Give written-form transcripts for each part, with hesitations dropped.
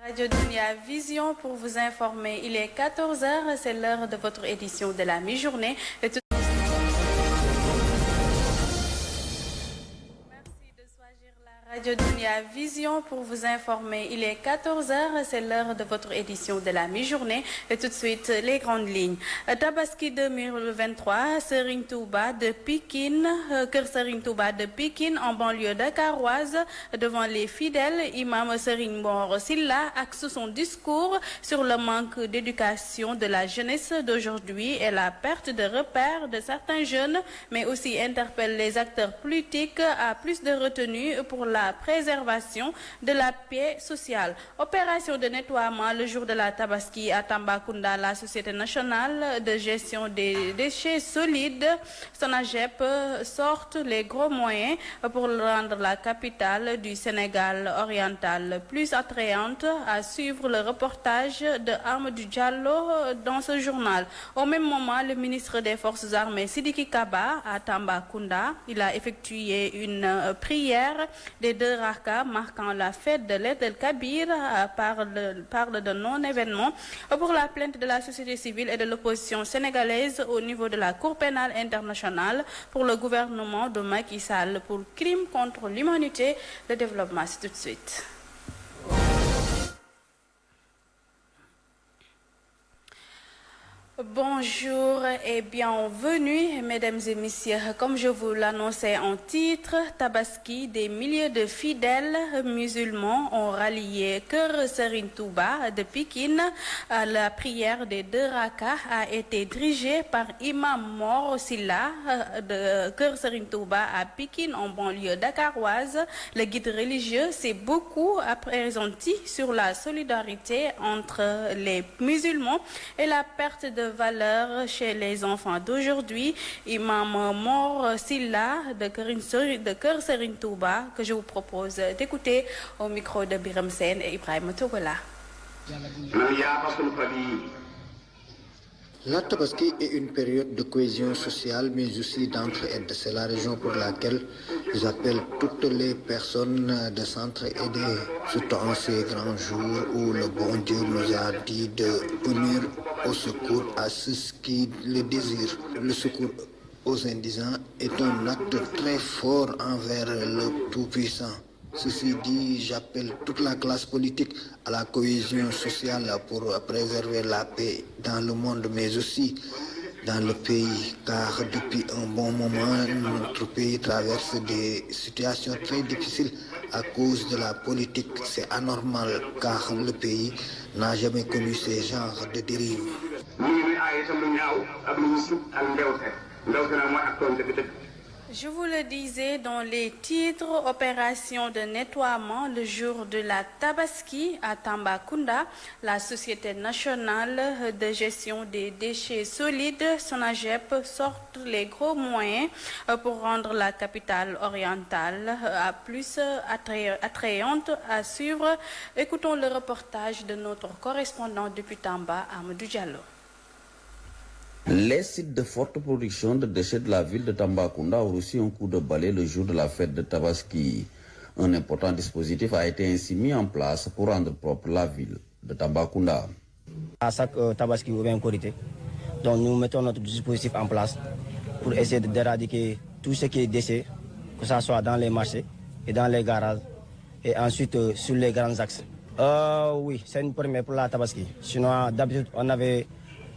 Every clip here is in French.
Radio Dunia Vision pour vous informer. Il est 14 heures, c'est l'heure de votre édition de la mi-journée. Radio Dunia Vision pour vous informer. Il est 14 heures, c'est l'heure de votre édition de la mi-journée. Et tout de suite, les grandes lignes. Tabaski 2023, Serigne Touba de Pikine, Kër Serigne Touba de Pikine, en banlieue dakaroise, devant les fidèles, Imam Serigne Mor Silla axe son discours sur le manque d'éducation de la jeunesse d'aujourd'hui et la perte de repères de certains jeunes, mais aussi interpelle les acteurs politiques à plus de retenue pour la préservation de la paix sociale. Opération de nettoiement le jour de la Tabaski à Tambacounda, la Société nationale de gestion des déchets solides, SONAGEP, sortent les gros moyens pour rendre la capitale du Sénégal oriental plus attrayante. À suivre le reportage de Amadou Diallo dans ce journal. Au même moment, le ministre des Forces armées Sidiki Kaba à Tambacounda, il a effectué une prière des deux rakas marquant la fête de l'Aïd el-Kabir, parle de non-événement pour la plainte de la société civile et de l'opposition sénégalaise au niveau de la Cour pénale internationale pour le gouvernement de Macky Sall pour crime contre l'humanité. Le développement, c'est tout de suite. Bonjour et bienvenue, mesdames et messieurs. Comme je vous l'annonçais en titre, Tabaski, des milliers de fidèles musulmans ont rallié Kër Serigne Touba de Pikine. La prière des deux rakas a été dirigée par Imam Mor Silla de Kër Serigne Touba à Pikine, en banlieue dakaroise. Le guide religieux s'est beaucoup appesanti sur la solidarité entre les musulmans et la perte de valeur chez les enfants d'aujourd'hui. Imam Mor Silla de Kër Serigne Touba, que je vous propose d'écouter au micro de Biram Sen et Ibrahim Togola. La Tabaski est une période de cohésion sociale mais aussi d'entraide. C'est la raison pour laquelle j'appelle toutes les personnes de s'entraider, surtout en ces grands jours où le bon Dieu nous a dit de venir au secours à ceux qui le désirent. Le secours aux indigents est un acte très fort envers le Tout-Puissant. Ceci dit, j'appelle toute la classe politique à la cohésion sociale pour préserver la paix dans le monde, mais aussi dans le pays, car depuis un bon moment, notre pays traverse des situations très difficiles à cause de la politique. C'est anormal, car le pays n'a jamais connu ce genre de dérive. Je vous le disais dans les titres, opération de nettoiement le jour de la Tabaski à Tambacounda, la Société nationale de gestion des déchets solides, SONAGEP, sort les gros moyens pour rendre la capitale orientale plus attrayante à suivre. Écoutons le reportage de notre correspondant depuis Tamba, Amadou Diallo. Les sites de forte production de déchets de la ville de Tambacounda ont reçu un coup de balai le jour de la fête de Tabaski. Un important dispositif a été ainsi mis en place pour rendre propre la ville de Tambacounda. À chaque Tabaski ou bien Korité, donc nous mettons notre dispositif en place pour essayer d'éradiquer tout ce qui est déchets, que ce soit dans les marchés et dans les garages, et ensuite sur les grands axes. Oui, c'est une première pour la Tabaski. Sinon, d'habitude, on avait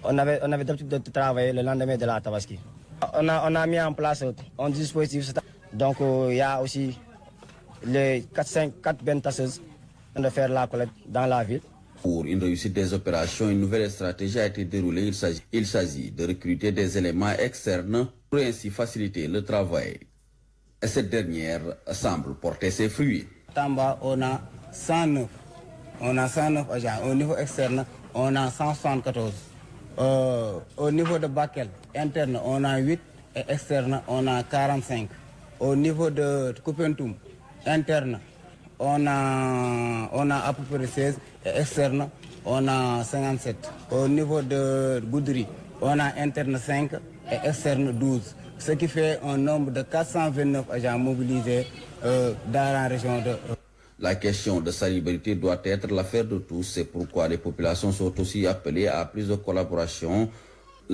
l'habitude de travailler le lendemain de la Tabaski. On a mis en place un dispositif. Donc il y a aussi les 4 bennes tasseuses de faire la collecte dans la ville. Pour une réussite des opérations, une nouvelle stratégie a été déroulée. Il s'agit de recruter des éléments externes pour ainsi faciliter le travail. Et cette dernière semble porter ses fruits. Tamba, on a 109. On a 109 agents. Au niveau externe, on a 174. Au niveau de Bakel, interne, on a 8 et externe, on a 45. Au niveau de Koupentoum, interne, on a à peu près 16 et externe, on a 57. Au niveau de Goudri, on a interne 5 et externe 12. Ce qui fait un nombre de 429 agents mobilisés dans la région de... La question de salubrité doit être l'affaire de tous. C'est pourquoi les populations sont aussi appelées à plus de collaboration.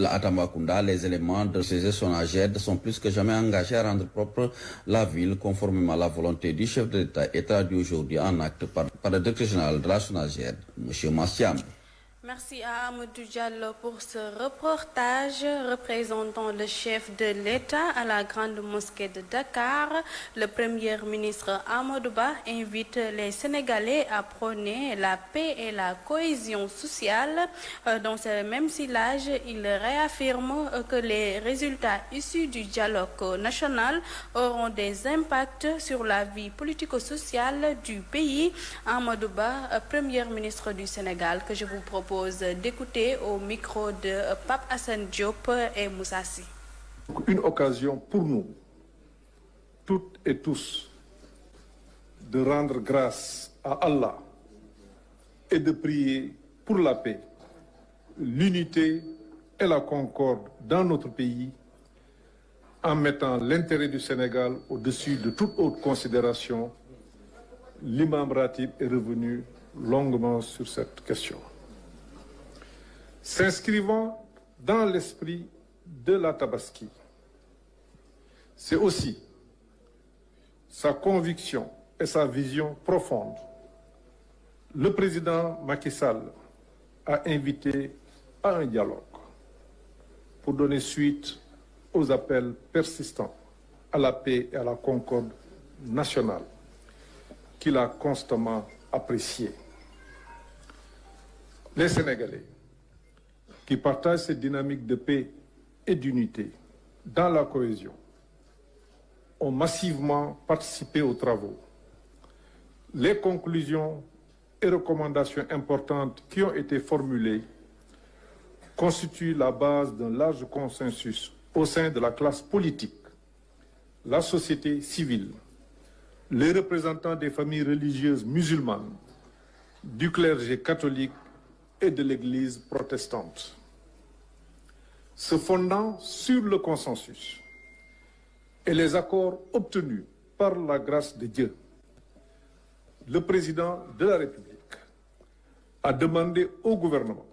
À Tambacounda, les éléments de ces SONAGED sont plus que jamais engagés à rendre propre la ville conformément à la volonté du chef de l'État et traduit aujourd'hui en acte par le directeur général de la SONAGED, M. Massiam. Merci à Amadou Diallo pour ce reportage représentant le chef de l'État à la Grande Mosquée de Dakar. Le Premier ministre Amadou Ba invite les Sénégalais à prôner la paix et la cohésion sociale. Dans ce même sillage, il réaffirme que les résultats issus du dialogue national auront des impacts sur la vie politico-sociale du pays. Amadou Ba, Premier ministre du Sénégal, que je vous propose d'écouter au micro de Pape Hassan Diop et Moussassi. Une occasion pour nous, toutes et tous, de rendre grâce à Allah et de prier pour la paix, l'unité et la concorde dans notre pays, en mettant l'intérêt du Sénégal au-dessus de toute autre considération. L'imam Ratib est revenu longuement sur cette question. S'inscrivant dans l'esprit de la Tabaski, c'est aussi sa conviction et sa vision profonde. Le président Macky Sall a invité à un dialogue pour donner suite aux appels persistants à la paix et à la concorde nationale qu'il a constamment appréciés. Les Sénégalais qui partagent cette dynamique de paix et d'unité dans la cohésion ont massivement participé aux travaux. Les conclusions et recommandations importantes qui ont été formulées constituent la base d'un large consensus au sein de la classe politique, la société civile, les représentants des familles religieuses musulmanes, du clergé catholique et de l'Église protestante. Se fondant sur le consensus et les accords obtenus par la grâce de Dieu, le président de la République a demandé au gouvernement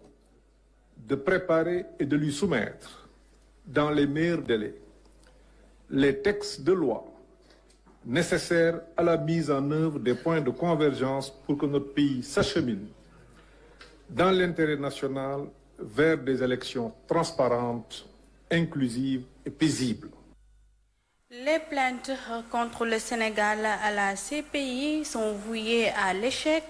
de préparer et de lui soumettre, dans les meilleurs délais, les textes de loi nécessaires à la mise en œuvre des points de convergence pour que notre pays s'achemine dans l'intérêt national vers des élections transparentes, inclusives et paisibles. Les plaintes contre le Sénégal à la CPI sont vouées à l'échec.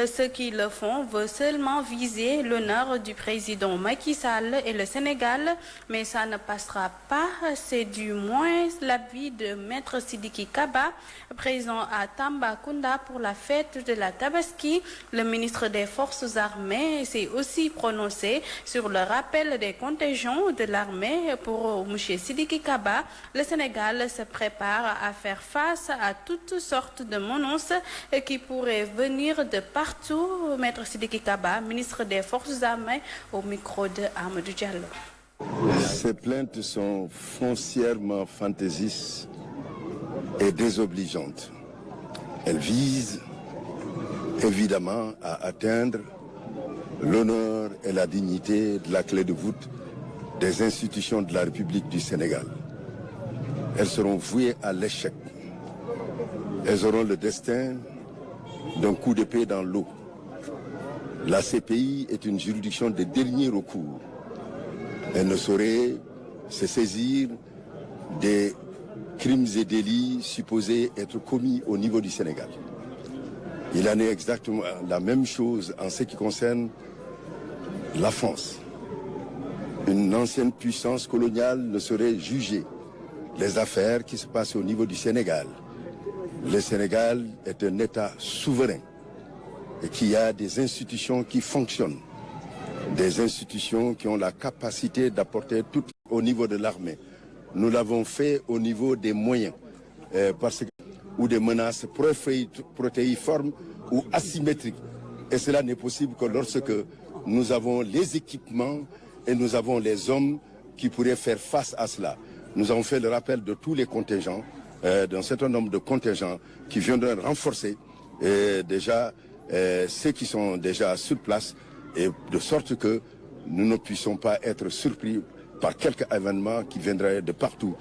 Ceux qui le font veulent seulement viser l'honneur du président Macky Sall et le Sénégal, mais ça ne passera pas. C'est du moins l'avis de Maître Sidiki Kaba, présent à Tambacounda pour la fête de la Tabaski. Le ministre des Forces armées s'est aussi prononcé sur le rappel des contingents de l'armée. Pour M. Sidiki Kaba, le Sénégal se prépare à faire face à toutes sortes de menaces qui pourraient venir de partout. Maître Sidiki Kaba, ministre des Forces armées, au micro de Amadou Diallo. Ces plaintes sont foncièrement fantaisistes et désobligeantes. Elles visent évidemment à atteindre l'honneur et la dignité de la clé de voûte des institutions de la République du Sénégal. Elles seront vouées à l'échec. Elles auront le destin d'un coup d'épée dans l'eau. La CPI est une juridiction de dernier recours. Elle ne saurait se saisir des crimes et délits supposés être commis au niveau du Sénégal. Il en est exactement la même chose en ce qui concerne la France. Une ancienne puissance coloniale ne saurait juger les affaires qui se passent au niveau du Sénégal. Le Sénégal est un État souverain et qui a des institutions qui fonctionnent, des institutions qui ont la capacité d'apporter tout au niveau de l'armée. Nous l'avons fait au niveau des moyens, ou des menaces protéiformes ou asymétriques. Et cela n'est possible que lorsque nous avons les équipements et nous avons les hommes qui pourraient faire face à cela. Nous avons fait le rappel de tous les contingents, d'un certain nombre de contingents qui viendront renforcer déjà ceux qui sont déjà sur place, et de sorte que nous ne puissions pas être surpris par quelques événements qui viendraient de partout.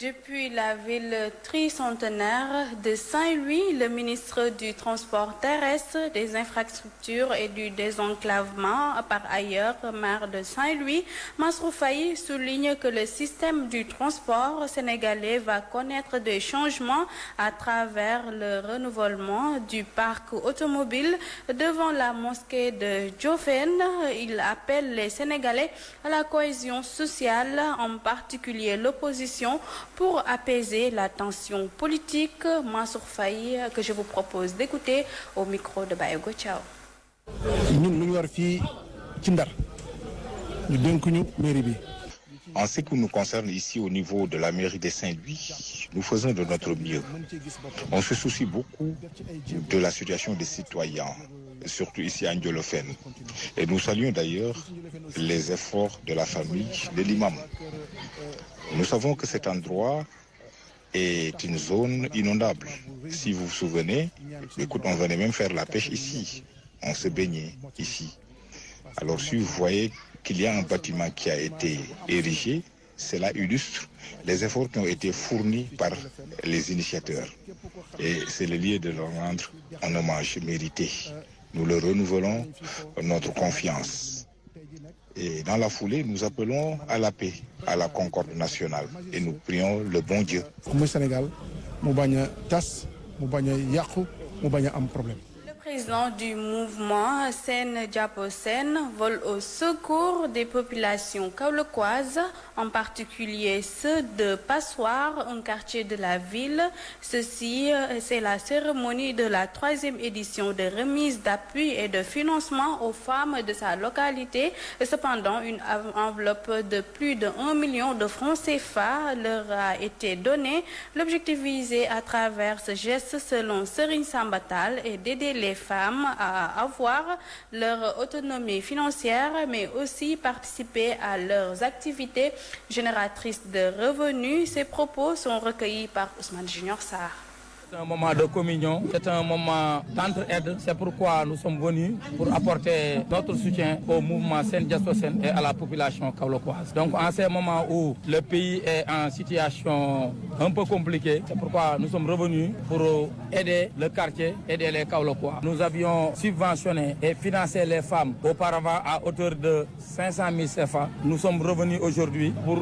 Depuis la ville tricentenaire de Saint-Louis, le ministre du Transport terrestre, des Infrastructures et du Désenclavement, par ailleurs maire de Saint-Louis, Mansour Faye souligne que le système du transport sénégalais va connaître des changements à travers le renouvellement du parc automobile. Devant la mosquée de Djofène, il appelle les Sénégalais à la cohésion sociale, en particulier l'opposition, pour apaiser la tension politique. Mansour Faye, que je vous propose d'écouter au micro de Bayogo Chao. En ce qui nous concerne ici au niveau de la mairie de Saint-Louis, nous faisons de notre mieux. On se soucie beaucoup de la situation des citoyens, surtout ici à Ndiolofène. Et nous saluons d'ailleurs les efforts de la famille de l'imam. Nous savons que cet endroit est une zone inondable. Si vous vous souvenez, écoute, on venait même faire la pêche ici. On se baignait ici. Alors si vous voyez qu'il y a un bâtiment qui a été érigé, cela illustre les efforts qui ont été fournis par les initiateurs. Et c'est le lieu de leur rendre un hommage mérité. Nous leur renouvelons notre confiance. Et dans la foulée, nous appelons à la paix, à la concorde nationale. Et nous prions le bon Dieu. Le président du mouvement Sen Diapo Sen vole au secours des populations kaolackoises, en particulier ceux de Passoire, un quartier de la ville. Ceci, c'est la cérémonie de la 3e édition de remise d'appui et de financement aux femmes de sa localité. Cependant, une enveloppe de plus de 1 million de francs CFA leur a été donnée. L'objectif visé à travers ce geste, selon Serigne Sambatal, est d'aider les femmes à avoir leur autonomie financière, mais aussi participer à leurs activités génératrices de revenus. Ces propos sont recueillis par Ousmane Junior Sarr. C'est un moment de communion, c'est un moment d'entraide. C'est pourquoi nous sommes venus pour apporter notre soutien au mouvement Sen Diapo Sen et à la population kaolackoise. Donc en ces moments où le pays est en situation un peu compliquée, c'est pourquoi nous sommes revenus pour aider le quartier, aider les Kaolackois. Nous avions subventionné et financé les femmes auparavant à hauteur de 500 000 CFA. Nous sommes revenus aujourd'hui pour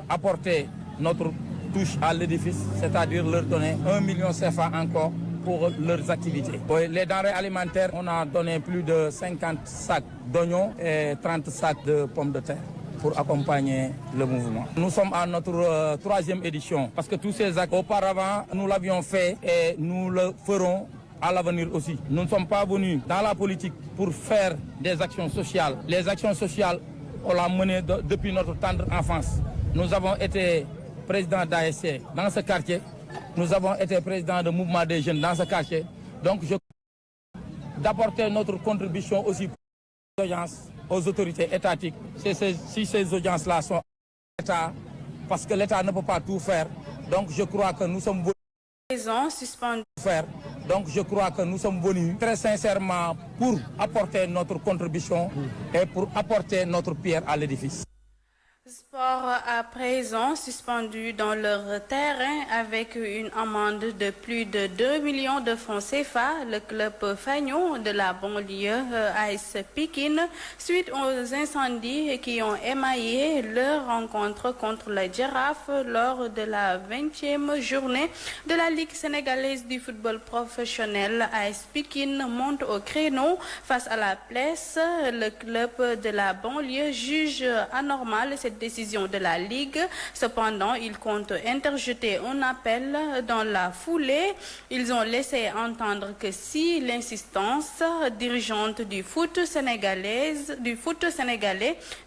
apporter notre touche à l'édifice, c'est-à-dire leur donner 1 million CFA encore pour leurs activités. Pour les denrées alimentaires, on a donné plus de 50 sacs d'oignons et 30 sacs de pommes de terre pour accompagner le mouvement. Nous sommes à notre 3e édition parce que tous ces actes, auparavant, nous l'avions fait et nous le ferons à l'avenir aussi. Nous ne sommes pas venus dans la politique pour faire des actions sociales. Les actions sociales, on l'a mené depuis notre tendre enfance. Nous avons été président d'ASC dans ce quartier. Nous avons été président de mouvement des jeunes dans ce quartier. Donc, je d'apporter notre contribution aussi aux audiences, aux autorités étatiques. Si ces audiences-là sont à l'État, parce que l'État ne peut pas tout faire. Donc, je crois que nous sommes Donc, je crois que nous sommes venus très sincèrement pour apporter notre contribution et pour apporter notre pierre à l'édifice. Sport à présent suspendu dans leur terrain avec une amende de plus de 2 millions de francs CFA. Le club Fagnon de la banlieue AS Pikine, suite aux incendies qui ont émaillé leur rencontre contre la Giraffe lors de la 20e journée de la Ligue sénégalaise du football professionnel. AS Pikine monte au créneau face à la Place. Le club de la banlieue juge anormal cette décision de la Ligue. Cependant, ils comptent interjeter un appel dans la foulée. Ils ont laissé entendre que si l'insistance dirigeante du foot sénégalais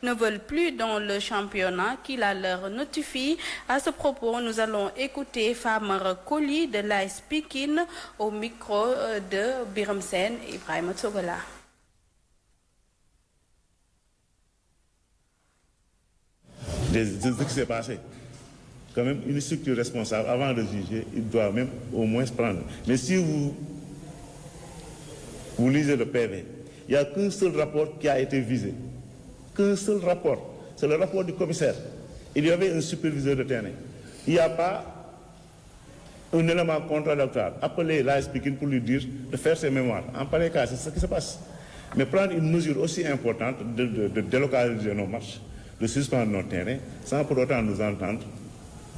ne veulent plus dans le championnat, qu'il la leur notifie. À ce propos, nous allons écouter Famara Koli de l'AS Pikine au micro de Biram Sen et Ibrahima Tsogola. De ce qui s'est passé. quand même, une structure responsable, avant de juger, il doit même au moins prendre. Mais si vous lisez le PV, il n'y a qu'un seul rapport qui a été visé. Qu'un seul rapport. C'est le rapport du commissaire. Il y avait un superviseur de terrain. Il n'y a pas un élément contradictoire. Appelez l'AS Pikine pour lui dire de faire ses mémoires. En pareil cas, c'est ce qui se passe. Mais prendre une mesure aussi importante de délocaliser nos marches, de suspendre nos terrains, sans pour autant nous entendre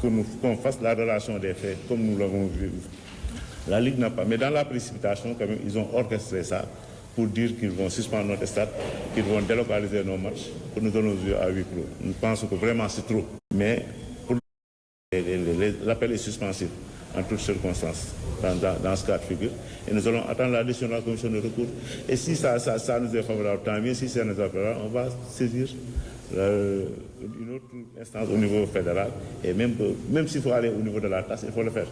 qu'on fasse la relation des faits comme nous l'avons vu. La Ligue n'a pas. Mais dans la précipitation, quand même, ils ont orchestré ça pour dire qu'ils vont suspendre notre stade, qu'ils vont délocaliser nos matchs, pour nous donner nos yeux à huis clos. Nous pensons que vraiment c'est trop. Mais pour l'appel est suspensif en toutes circonstances dans ce cas de figure. Et nous allons attendre la décision de la commission de recours. Et si ça nous est favorable, tant mieux. Si ça nous est favorable, on va saisir une autre instance au niveau fédéral. Et même s'il faut aller au niveau de la tasse, il faut le faire.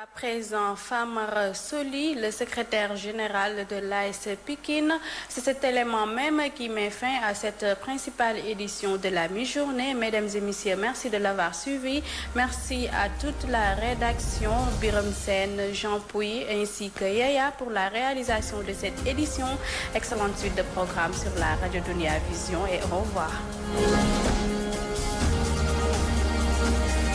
À présent, Famara Soli, le secrétaire général de l'AS Pikine. C'est cet élément même qui met fin à cette principale édition de la mi-journée. Mesdames et messieurs, merci de l'avoir suivi. Merci à toute la rédaction, Biram Sen, Jean Pouy ainsi que Yaya pour la réalisation de cette édition. Excellente suite de programme sur la Radio Dunia Vision et au revoir.